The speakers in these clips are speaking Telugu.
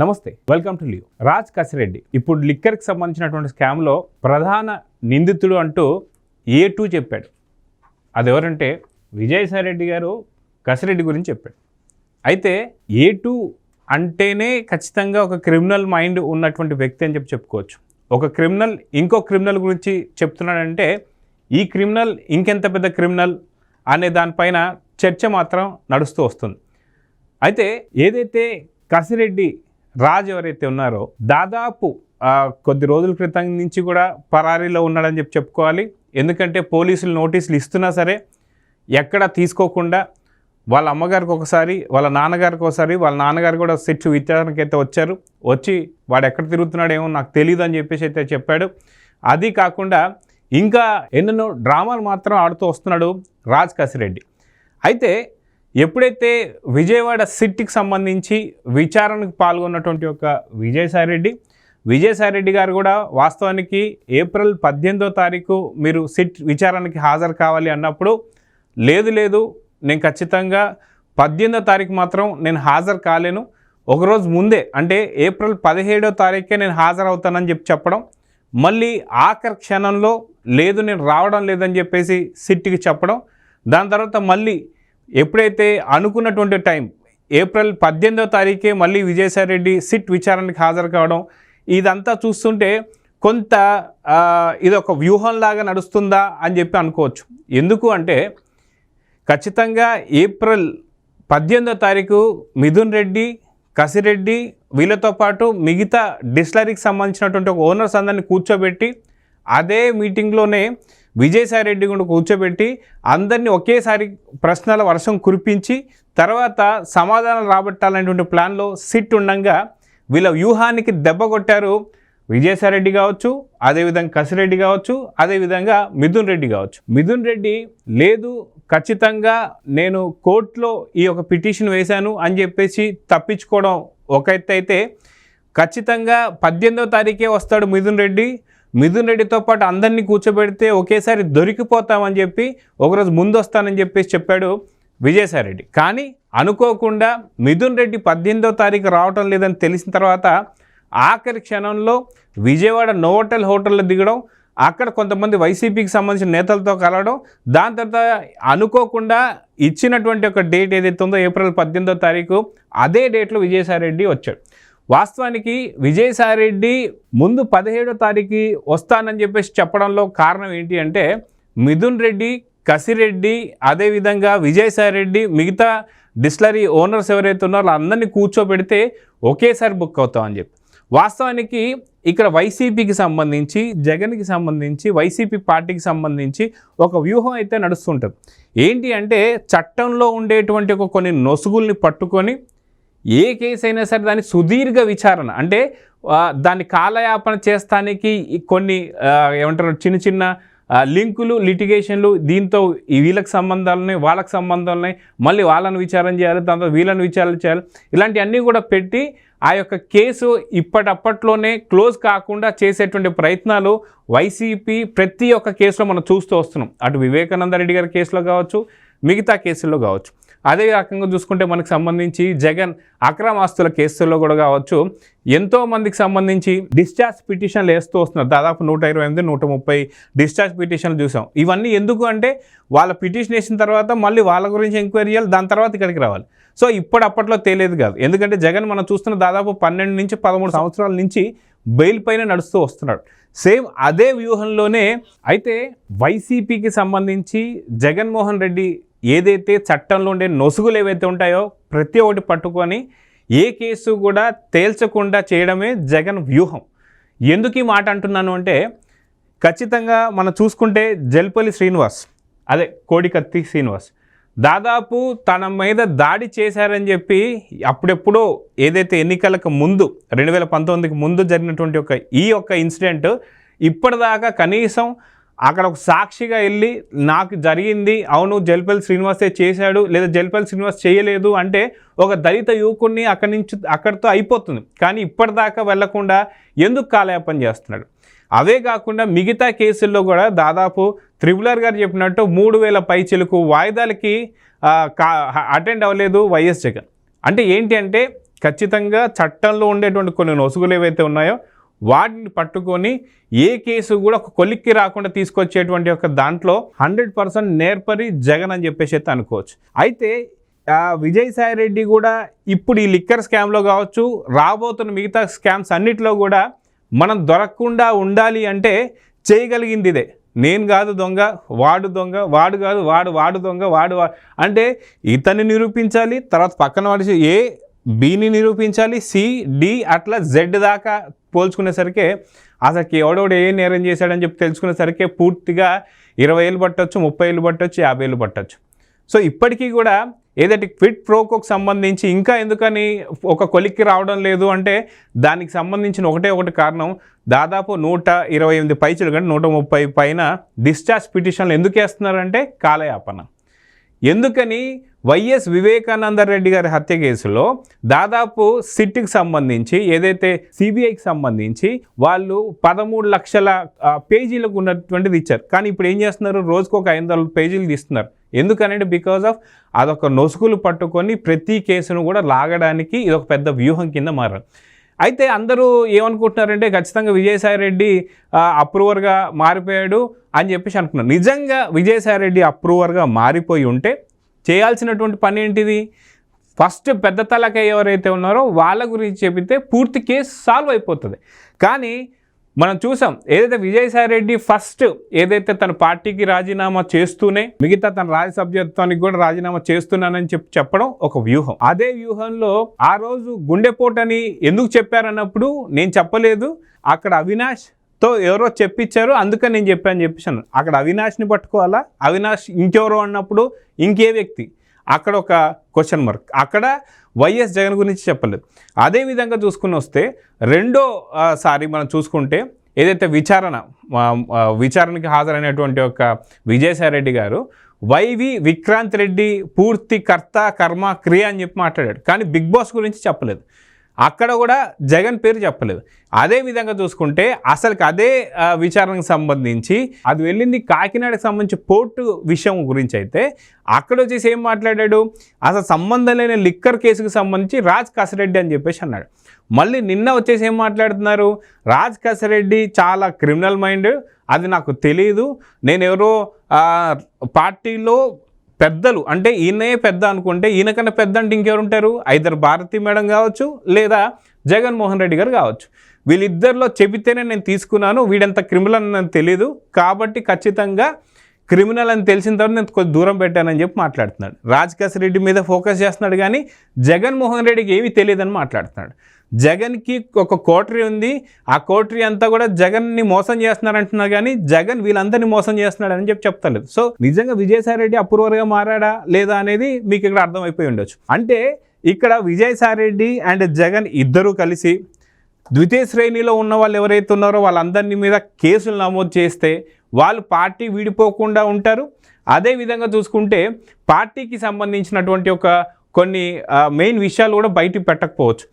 నమస్తే, welcome to Leo. Raj Kasireddy ఇప్పుడు లిక్కర్కి సంబంధించినటువంటి స్కామ్లో ప్రధాన నిందితుడు అంటూ A2 చెప్పాడు. అది ఎవరంటే విజయసాయిరెడ్డి గారు కసిరెడ్డి గురించి చెప్పాడు. అయితే A2 అంటేనే ఖచ్చితంగా ఒక క్రిమినల్ మైండ్ ఉన్నటువంటి వ్యక్తి అని చెప్పుకోవచ్చు. ఒక క్రిమినల్ ఇంకో క్రిమినల్ గురించి చెప్తున్నాడంటే ఈ క్రిమినల్ ఇంకెంత పెద్ద క్రిమినల్ అనే దానిపైన చర్చ మాత్రం నడుస్తూ వస్తుంది. అయితే ఏదైతే కసిరెడ్డి రాజ్ ఎవరైతే ఉన్నారో దాదాపు కొద్ది రోజుల క్రితం నుంచి కూడా పరారీలో ఉన్నాడని చెప్పుకోవాలి. ఎందుకంటే పోలీసులు నోటీసులు ఇస్తున్నా సరే ఎక్కడ తీసుకోకుండా వాళ్ళ అమ్మగారికి ఒకసారి, వాళ్ళ నాన్నగారికి ఒకసారి, వాళ్ళ నాన్నగారు కూడా సిట్ విచారణకి అయితే వచ్చారు. వచ్చి వాడు ఎక్కడ తిరుగుతున్నాడేమో నాకు తెలియదు అని అయితే చెప్పాడు. అది కాకుండా ఇంకా ఎన్నెన్నో డ్రామాలు మాత్రం ఆడుతూ వస్తున్నాడు రాజ్ కసిరెడ్డి. అయితే ఎప్పుడైతే విజయవాడ సిట్కి సంబంధించి విచారణకు పాల్గొన్నటువంటి ఒక విజయసాయిరెడ్డి గారు కూడా వాస్తవానికి ఏప్రిల్ 18వ తారీఖు మీరు సిట్ విచారణకి హాజరు కావాలి అన్నప్పుడు లేదు నేను ఖచ్చితంగా 18వ తారీఖు మాత్రం నేను హాజరు కాలేను, ఒకరోజు ముందే అంటే ఏప్రిల్ 17వ తారీఖే నేను హాజరవుతానని చెప్పడం, మళ్ళీ ఆఖరి క్షణంలో లేదు నేను రావడం లేదని చెప్పేసి సిట్కి చెప్పడం, దాని తర్వాత మళ్ళీ ఎప్పుడైతే అనుకున్నటువంటి టైం ఏప్రిల్ 18వ తారీఖే మళ్ళీ విజయసాయిరెడ్డి సిట్ విచారణకి హాజరు కావడం, ఇదంతా చూస్తుంటే కొంత ఇది ఒక వ్యూహంలాగా నడుస్తుందా అని అనుకోవచ్చు. ఎందుకు అంటే ఖచ్చితంగా ఏప్రిల్ 18వ తారీఖు మిథున్ రెడ్డి, కసిరెడ్డి వీళ్ళతో పాటు మిగతా డిస్టిలరీకి సంబంధించినటువంటి ఒక ఓనర్స్ అందరినీ కూర్చోబెట్టి అదే మీటింగ్లోనే విజయసాయిరెడ్డి కూడా కూర్చోబెట్టి అందరినీ ఒకేసారి ప్రశ్నల వర్షం కురిపించి తర్వాత సమాధానాలు రాబట్టాలనేటువంటి ప్లాన్లో సిట్ ఉండగా వీళ్ళ వ్యూహానికి దెబ్బ కొట్టారు విజయసాయిరెడ్డి కావచ్చు, అదేవిధంగా కసిరెడ్డి కావచ్చు, అదేవిధంగా మిథున్ రెడ్డి కావచ్చు. మిథున్ రెడ్డి లేదు ఖచ్చితంగా నేను కోర్టులో ఈ ఒక పిటిషన్ వేశాను అని చెప్పేసి తప్పించుకోవడం ఒక ఎత్తు అయితే, ఖచ్చితంగా 18వ తారీఖే వస్తాడు మిథున్ రెడ్డితో పాటు అందరినీ కూర్చోబెడితే ఒకేసారి దొరికిపోతామని చెప్పి ఒకరోజు ముందు వస్తానని చెప్పాడు విజయసాయిరెడ్డి. కానీ అనుకోకుండా మిథున్ రెడ్డి 18వ తారీఖు రావటం లేదని తెలిసిన తర్వాత ఆఖరి క్షణంలో విజయవాడ నోవోటెల్ హోటల్లో దిగడం, అక్కడ కొంతమంది వైసీపీకి సంబంధించిన నేతలతో కలవడం, దాని తర్వాత అనుకోకుండా ఇచ్చినటువంటి ఒక డేట్ ఏదైతే ఉందో ఏప్రిల్ 18వ తారీఖు, అదే డేట్లో విజయసాయిరెడ్డి వచ్చాడు. వాస్తవానికి విజయసాయిరెడ్డి ముందు 17వ తారీఖు వస్తానని చెప్పడంలో కారణం ఏంటి అంటే మిథున్ రెడ్డి, కసిరెడ్డి, అదేవిధంగా విజయసాయిరెడ్డి మిగతా డిస్టిలరీ ఓనర్స్ ఎవరైతే ఉన్నారో అందరినీ కూర్చోబెడితే ఒకేసారి బుక్ అవుతామని చెప్పి. వాస్తవానికి ఇక్కడ వైసీపీకి సంబంధించి, జగన్కి సంబంధించి, వైసీపీ పార్టీకి సంబంధించి ఒక వ్యూహం అయితే నడుస్తుంటుంది. ఏంటి అంటే చట్టంలో ఉండేటువంటి ఒక కొన్ని నొసుగుల్ని పట్టుకొని ఏ కేసు అయినా సరే దాని సుదీర్ఘ విచారణ అంటే దాన్ని కాలయాపన చేస్తానికి కొన్ని ఏమంటారు చిన్న లింకులు, లిటిగేషన్లు, దీంతో వీళ్ళకి సంబంధాలున్నాయి, వాళ్ళకి సంబంధాలున్నాయి, మళ్ళీ వాళ్ళని విచారణ చేయాలి, దాంతో వీళ్ళని విచారణ చేయాలి, ఇలాంటివన్నీ కూడా పెట్టి ఆ యొక్క కేసు ఇప్పటిలోనే క్లోజ్ కాకుండా చేసేటువంటి ప్రయత్నాలు వైసీపీ ప్రతి ఒక్క కేసులో మనం చూస్తూ వస్తున్నాం. అటు వివేకానంద రెడ్డి గారి కేసులో కావచ్చు, మిగతా కేసుల్లో కావచ్చు. అదే రకంగా చూసుకుంటే మనకు సంబంధించి జగన్ అక్రమ ఆస్తుల కేసుల్లో కూడా కావచ్చు, ఎంతోమందికి సంబంధించి డిశ్చార్జ్ పిటిషన్లు వేస్తూ వస్తున్నారు. దాదాపు 128, 130 డిశ్చార్జ్ పిటిషన్లు చూసాం. ఇవన్నీ ఎందుకు అంటే వాళ్ళ పిటిషన్ వేసిన తర్వాత మళ్ళీ వాళ్ళ గురించి ఎంక్వైరీ చేయాలి, దాని తర్వాత ఇక్కడికి రావాలి. సో అప్పట్లో తేలేదు కాదు. ఎందుకంటే జగన్ మనం చూస్తున్న దాదాపు 12 నుంచి 13 సంవత్సరాల నుంచి బెయిల్ పైన నడుస్తూ వస్తున్నాడు. సేమ్ అదే వ్యూహంలోనే అయితే వైసీపీకి సంబంధించి జగన్మోహన్ రెడ్డి ఏదైతే చట్టంలో ఉండే నొసుగులు ఏవైతే ఉంటాయో ప్రతి ఒక్కటి పట్టుకొని ఏ కేసు కూడా తేల్చకుండా చేయడమే జగన్ వ్యూహం. ఎందుకు ఈ మాట అంటున్నాను అంటే ఖచ్చితంగా మనం చూసుకుంటే జల్పల్లి శ్రీనివాస్, అదే కోడికత్తి శ్రీనివాస్ దాదాపు తన మీద దాడి చేశారని చెప్పి అప్పుడెప్పుడో ఏదైతే ఎన్నికలకు ముందు 2019కి ముందు జరిగినటువంటి ఈ ఇన్సిడెంట్ ఇప్పటిదాకా కనీసం అక్కడ ఒక సాక్షిగా వెళ్ళి నాకు జరిగింది, అవును జల్పల్లి శ్రీనివాసే చేశాడు లేదా జల్పల్లి శ్రీనివాస్ చేయలేదు అంటే ఒక దళిత యువకుడిని అక్కడితో అయిపోతుంది. కానీ ఇప్పటిదాకా వెళ్లకుండా ఎందుకు కాలయాపన చేస్తున్నాడు? అవే కాకుండా మిగతా కేసుల్లో కూడా దాదాపు త్రిపులర్ గారు చెప్పినట్టు 3000 పైచిలకు వాయిదాలకి అటెండ్ అవ్వలేదు వైఎస్ జగన్. అంటే ఏంటి అంటే ఖచ్చితంగా చట్టంలో ఉండేటువంటి కొన్ని నొసుగులు ఏవైతే ఉన్నాయో వాటిని పట్టుకొని ఏ కేసు కూడా ఒక కొలిక్కి రాకుండా తీసుకొచ్చేటువంటి ఒక దాంట్లో 100% నేర్పరి జగన్ అని చెప్పేసి అయితే అనుకోవచ్చు. అయితే విజయసాయి రెడ్డి కూడా ఇప్పుడు ఈ లిక్కర్ స్కామ్లో కావచ్చు, రాబోతున్న మిగతా స్కామ్స్ అన్నిటిలో కూడా మనం దొరకకుండా ఉండాలి అంటే చేయగలిగింది ఇదే. నేను కాదు దొంగ, వాడు దొంగ, వాడు కాదు వాడు దొంగ, వాడు అంటే ఇతన్ని నిరూపించాలి, తర్వాత పక్కన వాడి ఏ బిని నిరూపించాలి, సి డి అట్లా జెడ్ దాకా పోల్చుకునేసరికి అసలు ఎవడోడు ఏ నేరం చేశాడని చెప్పి తెలుసుకునేసరికి పూర్తిగా 20 ఏళ్ళు పట్టవచ్చు, 30 ఏళ్ళు పట్టవచ్చు, 50 ఏళ్ళు పట్టవచ్చు. సో ఇప్పటికీ కూడా ఏదైతే క్విట్ ప్రోకోకు సంబంధించి ఇంకా ఎందుకని ఒక కొలిక్కి రావడం లేదు అంటే దానికి సంబంధించిన ఒకటే కారణం, దాదాపు 128 పైచలు కంటే 130 పైన డిశ్చార్జ్ పిటిషన్లు ఎందుకు వేస్తున్నారంటే కాలయాపన. ఎందుకని వైఎస్ వివేకానంద రెడ్డి గారి హత్య కేసులో దాదాపు సిట్కి సంబంధించి ఏదైతే సిబిఐకి సంబంధించి వాళ్ళు 13 లక్షల పేజీలకు ఉన్నటువంటిది ఇచ్చారు. కానీ ఇప్పుడు ఏం చేస్తున్నారు, రోజుకు ఒక 500 పేజీలు తీస్తున్నారు. ఎందుకనంటే బికాజ్ ఆఫ్ అదొక నొసుగులు పట్టుకొని ప్రతి కేసును కూడా లాగడానికి ఇదొక పెద్ద వ్యూహం కింద మారారు. అయితే అందరూ ఏమనుకుంటున్నారంటే ఖచ్చితంగా విజయసాయి రెడ్డి అప్రూవర్గా మారిపోయాడు అని చెప్పేసి అనుకున్నారు. నిజంగా విజయసాయి రెడ్డి అప్రూవర్గా మారిపోయి ఉంటే చేయాల్సినటువంటి పని ఏంటిది, ఫస్ట్ పెద్ద తలక ఎవరైతే ఉన్నారో వాళ్ళ గురించి చెబితే పూర్తి కేసు సాల్వ్ అయిపోతుంది. కానీ మనం చూసాం ఏదైతే విజయసాయి రెడ్డి ఫస్ట్ ఏదైతే తన పార్టీకి రాజీనామా చేస్తూనే మిగతా తన రాజ్యసభ్యత్వానికి కూడా రాజీనామా చేస్తున్నానని చెప్పడం ఒక వ్యూహం. అదే వ్యూహంలో ఆ రోజు గుండెపోటని ఎందుకు చెప్పారన్నప్పుడు నేను చెప్పలేదు, అక్కడ అవినాష్తో ఎవరో చెప్పించారు అందుకని నేను చెప్పాను చెప్పేసాను. అక్కడ అవినాష్ని పట్టుకోవాలా, అవినాష్ ఇంకెవరో అన్నప్పుడు ఇంకే వ్యక్తి, అక్కడ ఒక క్వశ్చన్ మార్క్. అక్కడ వైఎస్ జగన్ గురించి చెప్పలేదు. అదేవిధంగా చూసుకుని వస్తే రెండోసారి మనం చూసుకుంటే ఏదైతే విచారణకి హాజరైనటువంటి ఒక విజయసాయి రెడ్డి గారు వైవి విక్రాంత్ రెడ్డి పూర్తి కర్త కర్మ క్రియ అని చెప్పి మాట్లాడాడు. కానీ బిగ్ బాస్ గురించి చెప్పలేదు, అక్కడ కూడా జగన్ పేరు చెప్పలేదు. అదేవిధంగా చూసుకుంటే అసలుకి అదే విచారణకు సంబంధించి అది వెళ్ళింది కాకినాడకు సంబంధించి పోర్టు విషయం గురించి అయితే అక్కడ వచ్చేసి ఏం మాట్లాడాడు, అసలు సంబంధం లేని లిక్కర్ కేసుకు సంబంధించి రాజ్ కసిరెడ్డి అని చెప్పేసి అన్నాడు. మళ్ళీ నిన్న వచ్చేసి ఏం మాట్లాడుతున్నారు, రాజ్ కసిరెడ్డి చాలా క్రిమినల్ మైండ్, అది నాకు తెలియదు, నేను ఎవరో పార్టీలో పెద్దలు అంటే ఈయనే పెద్ద అనుకుంటే ఈయనకన్నా పెద్ద అంటే ఇంకెవరు ఉంటారు, ఐదర్ భారతి మేడం కావచ్చు లేదా జగన్మోహన్ రెడ్డి గారు కావచ్చు. వీళ్ళిద్దరిలో చెబితేనే నేను తీసుకున్నాను, వీడంత క్రిమినల్ అని నాకు తెలియదు కాబట్టి ఖచ్చితంగా క్రిమినల్ అని తెలిసిన తర్వాత నేను కొంచెం దూరం పెట్టానని చెప్పి మాట్లాడుతున్నాడు. రాజ్ రెడ్డి మీద ఫోకస్ చేస్తున్నాడు కానీ జగన్మోహన్ రెడ్డికి ఏమీ తెలియదని మాట్లాడుతున్నాడు. జగన్కి ఒక కోటరీ ఉంది, ఆ కోటరీ అంతా కూడా జగన్ని మోసం చేస్తున్నారంటున్నారు కానీ జగన్ వీళ్ళందరినీ మోసం చేస్తున్నాడు అని చెప్పి చెప్తలేదు. సో నిజంగా విజయసాయి రెడ్డి అప్రూవర్గా మారాడా లేదా అనేది మీకు ఇక్కడ అర్థమైపోయి ఉండొచ్చు. అంటే ఇక్కడ విజయసాయి రెడ్డి అండ్ జగన్ ఇద్దరూ కలిసి ద్వితీయ శ్రేణిలో ఉన్న వాళ్ళు ఎవరైతే ఉన్నారో వాళ్ళందరినీ మీద కేసులు నమోదు చేస్తే వాళ్ళు పార్టీ విడిపోకుండా ఉంటారు. అదేవిధంగా చూసుకుంటే పార్టీకి సంబంధించినటువంటి కొన్ని మెయిన్ విషయాలు కూడా బయటికి పెట్టకపోవచ్చు.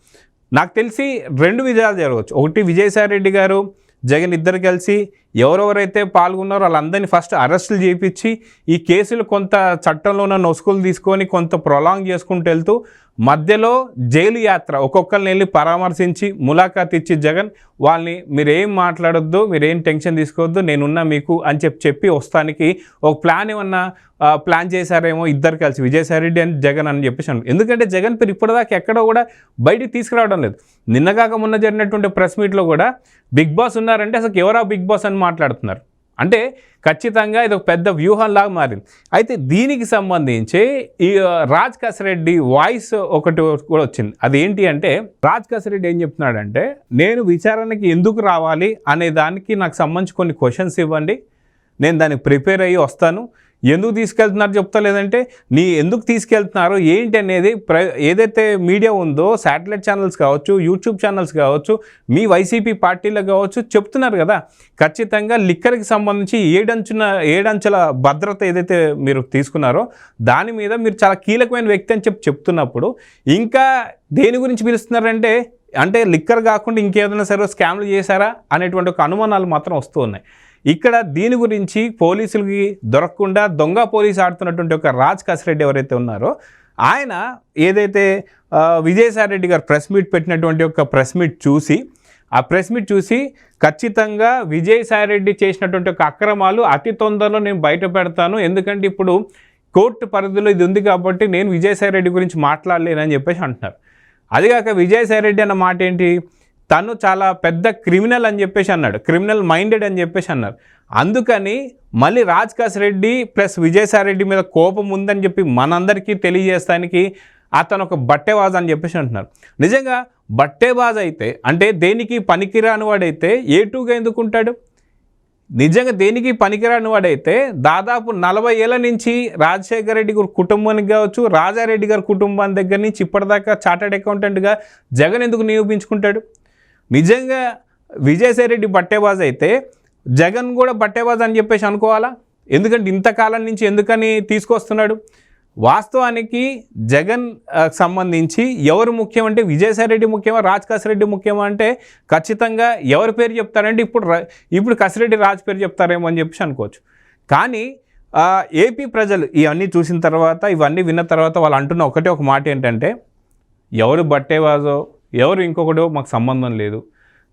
నాకు తెలిసి 2 విధాలు జరగవచ్చు. ఒకటి విజయసాయి రెడ్డి గారు జగన్ ఇద్దరు కలిసి ఎవరెవరైతే పాల్గొన్నారో వాళ్ళందరినీ ఫస్ట్ అరెస్టులు చేయించి ఈ కేసులు కొంత చట్టంలో ఉన్న నొసుకులు తీసుకొని కొంత ప్రొలాంగ్ చేసుకుంటూ వెళ్తూ మధ్యలో జైలు యాత్ర ఒక్కొక్కరిని వెళ్ళి పరామర్శించి ములాఖాత్ ఇచ్చి జగన్ వాళ్ళని మీరేం మాట్లాడొద్దు, మీరేం టెన్షన్ తీసుకోవద్దు, నేనున్నా మీకు అని చెప్పి వస్తానికి ఒక ప్లాన్ చేశారేమో ఇద్దరు కలిసి విజయసాయి రెడ్డి అని జగన్ అని చెప్పేసి. ఎందుకంటే జగన్ పేరు ఇప్పటిదాకా ఎక్కడో కూడా బయటికి తీసుకురావడం లేదు. నిన్నగాక మొన్న జరిగినటువంటి ప్రెస్ మీట్లో కూడా బిగ్ బాస్ ఉన్నారంటే అసలు ఎవరా బిగ్ బాస్ అని మాట్లాడుతున్నారు. అంటే ఖచ్చితంగా ఇది ఒక పెద్ద వ్యూహంలాగా మారింది. అయితే దీనికి సంబంధించి ఈ రాజ్ కసిరెడ్డి వాయిస్ ఒకటి కూడా వచ్చింది. అదేంటి అంటే రాజ్ కసిరెడ్డి ఏం చెప్తున్నాడంటే, నేను విచారణకి ఎందుకు రావాలి అనే దానికి నాకు సంబంధించి కొన్ని క్వశ్చన్స్ ఇవ్వండి, నేను దానికి ప్రిపేర్ అయ్యి వస్తాను, ఎందుకు తీసుకెళ్తున్నారు చెప్తా, లేదంటే ఎందుకు తీసుకెళ్తున్నారు ఏంటి అనేది ఏదైతే మీడియా ఉందో శాటిలైట్ ఛానల్స్ కావచ్చు, యూట్యూబ్ ఛానల్స్ కావచ్చు, మీ వైసీపీ పార్టీలో కావచ్చు చెప్తున్నారు కదా. ఖచ్చితంగా లిక్కర్కి సంబంధించి 7 అంచెల భద్రత ఏదైతే మీరు తీసుకున్నారో దాని మీద మీరు చాలా కీలకమైన వ్యక్తి అని చెప్తున్నప్పుడు ఇంకా దేని గురించి పిలుస్తున్నారంటే, అంటే లిక్కర్ కాకుండా ఇంకేదైనా సరే స్కామ్లు చేశారా అనేటువంటి ఒక అనుమానాలు మాత్రం వస్తూ ఉన్నాయి. ఇక్కడ దీని గురించి పోలీసులకి దొరకకుండా దొంగ పోలీసు ఆడుతున్నటువంటి ఒక రాజ్ కసిరెడ్డి ఎవరైతే ఉన్నారో ఆయన ఏదైతే విజయసాయి రెడ్డి గారు ప్రెస్ మీట్ పెట్టినటువంటి ఒక ప్రెస్ మీట్ చూసి ఆ ప్రెస్ మీట్ చూసి ఖచ్చితంగా విజయసాయి రెడ్డి చేసినటువంటి ఒక అక్రమాలు అతి తొందరలో నేను బయట పెడతాను, ఎందుకంటే ఇప్పుడు కోర్టు పరిధిలో ఇది ఉంది కాబట్టి నేను విజయసాయి రెడ్డి గురించి మాట్లాడలేనని చెప్పేసి అంటున్నారు. అదిగాక విజయసాయి రెడ్డి అన్న మాట ఏంటి, తను చాలా పెద్ద క్రిమినల్ అని చెప్పేసి అన్నాడు, క్రిమినల్ మైండెడ్ అని చెప్పేసి అన్నారు. అందుకని మళ్ళీ రాజ్ రెడ్డి ప్లస్ విజయసాయి రెడ్డి మీద కోపం ఉందని చెప్పి మనందరికీ తెలియజేస్తానికి అతను ఒక బట్టేబాజ్ అని చెప్పేసి అంటున్నారు. నిజంగా బట్టేబాజ్ అయితే అంటే దేనికి పనికిరాని వాడైతే A2గా ఎందుకుంటాడు? నిజంగా దేనికి పనికిరాని వాడైతే దాదాపు 40 ఏళ్ళ నుంచి రాజశేఖర రెడ్డి గారి కుటుంబానికి కావచ్చు, రాజారెడ్డి గారి కుటుంబాన్ని దగ్గర నుంచి ఇప్పటిదాకా చార్టర్డ్ అకౌంటెంట్గా జగన్ ఎందుకు నిరూపించుకుంటాడు? నిజంగా విజయసాయి రెడ్డి బట్టేబాజ్ అయితే జగన్ కూడా బట్టేబాజ్ అని చెప్పేసి అనుకోవాలా? ఎందుకంటే ఇంతకాలం నుంచి ఎందుకని తీసుకొస్తున్నాడు? వాస్తవానికి జగన్ సంబంధించి ఎవరు ముఖ్యం అంటే విజయసాయి రెడ్డి ముఖ్యమా, కసిరెడ్డి ముఖ్యమా అంటే ఖచ్చితంగా ఎవరి పేరు చెప్తారంటే ఇప్పుడు కసిరెడ్డి రాజ్ పేరు చెప్తారేమో అని చెప్పేసి అనుకోవచ్చు. కానీ ఏపీ ప్రజలు ఇవన్నీ చూసిన తర్వాత, ఇవన్నీ విన్న తర్వాత వాళ్ళు అంటున్న ఒక మాట ఏంటంటే, ఎవరు బట్టేవాజో ఎవరు ఇంకొకటో మాకు సంబంధం లేదు.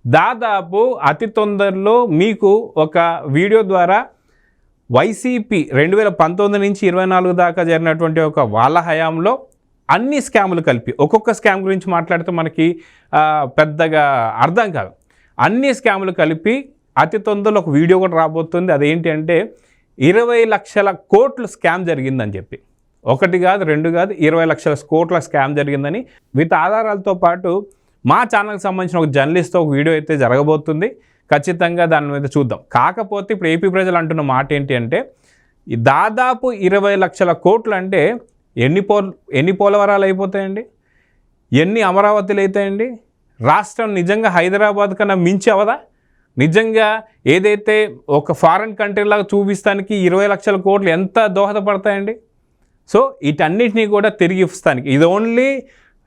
దాదాపు అతి తొందరలో మీకు ఒక వీడియో ద్వారా వైసీపీ 2019 నుంచి 24 దాకా జరిగినటువంటి ఒక వాళ్ళ హయాంలో అన్ని స్కాములు కలిపి, ఒక్కొక్క స్కామ్ గురించి మాట్లాడితే మనకి పెద్దగా అర్థం కాదు, అన్ని స్కాములు కలిపి అతి తొందరలో ఒక వీడియో కూడా రాబోతుంది. అదేంటి అంటే 20 లక్షల కోట్లు స్కామ్ జరిగిందని చెప్పి, ఒకటి కాదు రెండు కాదు 20 లక్షల కోట్ల స్కామ్ జరిగిందని విత్ ఆధారాలతో పాటు మా ఛానల్కి సంబంధించిన ఒక జర్నలిస్ట్తో ఒక వీడియో అయితే జరగబోతుంది. ఖచ్చితంగా దాని మీద చూద్దాం. కాకపోతే ఇప్పుడు ఏపీ ప్రజలు అంటున్న మాట ఏంటి అంటే, దాదాపు 20 లక్షల కోట్లు అంటే ఎన్ని పోలవరాలు అయిపోతాయండి, ఎన్ని అమరావతిలు అవుతాయండి? రాష్ట్రం నిజంగా హైదరాబాద్ కన్నా మించి అవదా? నిజంగా ఏదైతే ఒక ఫారెన్ కంట్రీలాగా చూపిస్తానికి 20 లక్షల కోట్లు ఎంత దోహదపడతాయండి? సో వీటన్నిటినీ కూడా తిరిగి ఇస్తానికి ఇది ఓన్లీ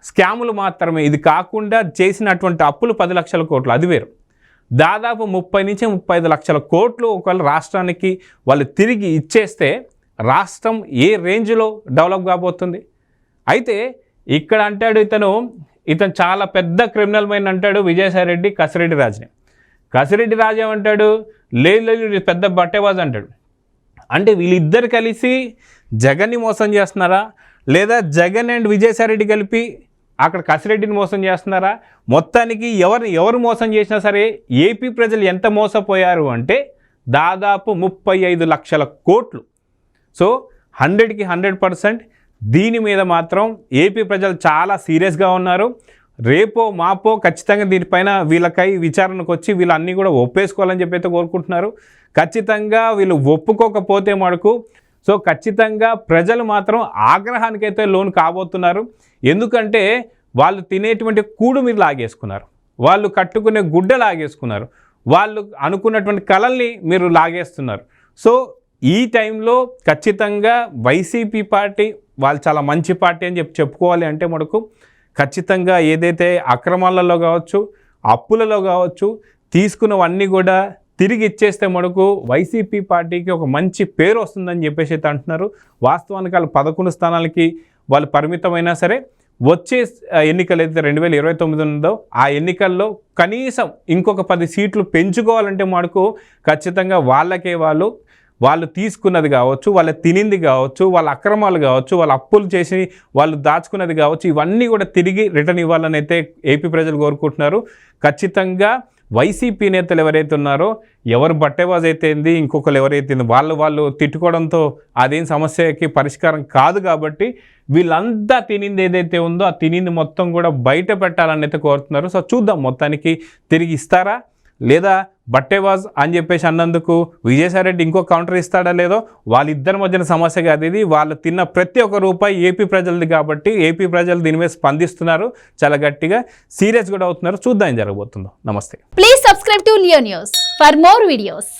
స్కాములు మాత్రమే. ఇది కాకుండా చేసినటువంటి అప్పులు 10 లక్షల కోట్లు, అది వేరు. దాదాపు 30 నుంచి 35 లక్షల కోట్లు ఒకవేళ రాష్ట్రానికి వాళ్ళు తిరిగి ఇచ్చేస్తే రాష్ట్రం ఏ రేంజ్లో డెవలప్ కాబోతుంది? అయితే ఇక్కడ అంటాడు ఇతను చాలా పెద్ద క్రిమినల్ మైండ్ అంటాడు విజయసాయి రెడ్డి కసిరెడ్డి రాజ్ని. కసిరెడ్డి రాజు ఏమంటాడు, లేదు పెద్ద బట్టేబాజ్ అంటాడు. అంటే వీళ్ళిద్దరు కలిసి జగన్ని మోసం చేస్తున్నారా, లేదా జగన్ అండ్ విజయసాయి రెడ్డి కలిపి అక్కడ కసిరెడ్డిని మోసం చేస్తున్నారా? మొత్తానికి ఎవరు మోసం చేసినా సరే ఏపీ ప్రజలు ఎంత మోసపోయారు అంటే దాదాపు 35 లక్షల కోట్లు. సో 100కి 100% దీని మీద మాత్రం ఏపీ ప్రజలు చాలా సీరియస్గా ఉన్నారు. రేపో మాపో ఖచ్చితంగా దీనిపైన వీళ్ళకై విచారణకు వచ్చి వీళ్ళన్నీ కూడా ఒప్పేసుకోవాలని చెప్పి అయితే కోరుకుంటున్నారు. ఖచ్చితంగా వీళ్ళు ఒప్పుకోకపోతే మటుకు సో ఖచ్చితంగా ప్రజలు మాత్రం ఆగ్రహానికైతే లోను కాబోతున్నారు. ఎందుకంటే వాళ్ళు తినేటువంటి కూడు మీరు లాగేసుకున్నారు, వాళ్ళు కట్టుకునే గుడ్డ లాగేసుకున్నారు, వాళ్ళు అనుకున్నటువంటి కళల్ని మీరు లాగేస్తున్నారు. సో ఈ టైంలో ఖచ్చితంగా వైసీపీ పార్టీ వాళ్ళు చాలా మంచి పార్టీ అని చెప్పుకోవాలి అంటే మనకు ఖచ్చితంగా ఏదైతే అక్రమాలలో కావచ్చు, అప్పులలో కావచ్చు, తీసుకున్నవన్నీ కూడా తిరిగి ఇచ్చేస్తే మనకు వైసీపీ పార్టీకి ఒక మంచి పేరు వస్తుందని చెప్పేసి అయితే అంటున్నారు. వాస్తవానికి వాళ్ళు 11 స్థానాలకి వాళ్ళు పరిమితమైనా సరే వచ్చే ఎన్నికలు అయితే 2029 ఉందో ఆ ఎన్నికల్లో కనీసం ఇంకొక 10 సీట్లు పెంచుకోవాలంటే మనకు ఖచ్చితంగా వాళ్ళకే వాళ్ళు తీసుకున్నది కావచ్చు, వాళ్ళు తినింది కావచ్చు, వాళ్ళ అక్రమాలు కావచ్చు, వాళ్ళ అప్పులు చేసి వాళ్ళు దాచుకున్నది కావచ్చు, ఇవన్నీ కూడా తిరిగి రిటర్న్ ఇవ్వాలని అయితే ఏపీ ప్రజలు కోరుకుంటున్నారు. ఖచ్చితంగా వైసీపీ నేతలు ఎవరైతే ఉన్నారో ఎవరు బట్టేబాజ్ అయితే ఇంకొకరు ఎవరైతే వాళ్ళు తిట్టుకోవడంతో అదేం సమస్యకి పరిష్కారం కాదు. కాబట్టి వీళ్ళంతా తినింది ఏదైతే ఉందో ఆ తినింది మొత్తం కూడా బయట పెట్టాలని అయితే కోరుతున్నారు. సో చూద్దాం మొత్తానికి తిరిగి ఇస్తారా లేదా బట్టేబాజ్ అని చెప్పేసి అన్నందుకు విజయసాయి రెడ్డి ఇంకో కౌంటర్ ఇస్తాడా లేదో వాళ్ళిద్దరి మధ్యన సమస్య కాదు ఇది. వాళ్ళు తిన్న ప్రతి ఒక్క రూపాయి ఏపీ ప్రజలది కాబట్టి ఏపీ ప్రజలు దీని మీద స్పందిస్తున్నారు, చాలా గట్టిగా సీరియస్ కూడా అవుతున్నారు. చూద్దాం ఏం జరగబోతుందో. నమస్తే. Please subscribe to Leo news for more videos.